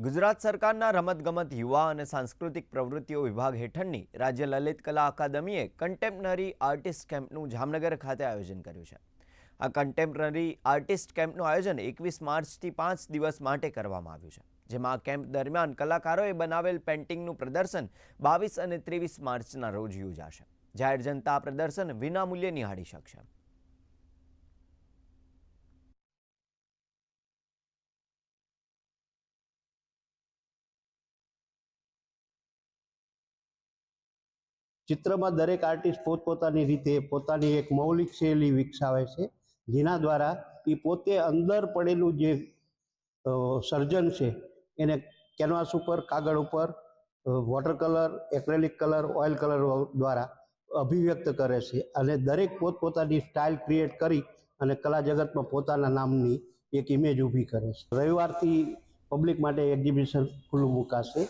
ગુજરાત સરકારના રમતગમત યુવા અને સાંસ્કૃતિક પ્રવૃત્તિઓ વિભાગ હેઠળની રાજ્ય લલિત કલા અકાદમીએ કન્ટેમ્પરરી આર્ટિસ્ટ કેમ્પનું જામનગર ખાતે આયોજન કર્યું છે। આ કન્ટેમ્પરરી આર્ટિસ્ટ કેમ્પનું આયોજન 21 માર્ચથી 5 દિવસ માટે કરવામાં આવ્યું છે, જેમાં આ કેમ્પ દરમિયાન કલાકારોએ બનાવેલ પેઇન્ટિંગનું પ્રદર્શન 22 અને 23 માર્ચના રોજ યોજાશે। જાહેર જનતા આ પ્રદર્શન વિનામૂલ્યે નિહાળી શકશે। ચિત્રમાં દરેક આર્ટિસ્ટ પોતપોતાની રીતે પોતાની એક મૌલિક શૈલી વિકસાવે છે, જેના દ્વારા એ પોતે અંદર પડેલું જે સર્જન છે એને કેનવાસ ઉપર, કાગળ ઉપર, water colour, acrylic colour, oil colour દ્વારા અભિવ્યક્ત કરે છે અને દરેક પોતપોતાની સ્ટાઇલ ક્રિએટ કરી અને કલા જગતમાં પોતાના નામની એક ઇમેજ ઊભી કરે છે। રવિવારથી પબ્લિક માટે એક્ઝિબિશન ખુલ્લું મુકાશે।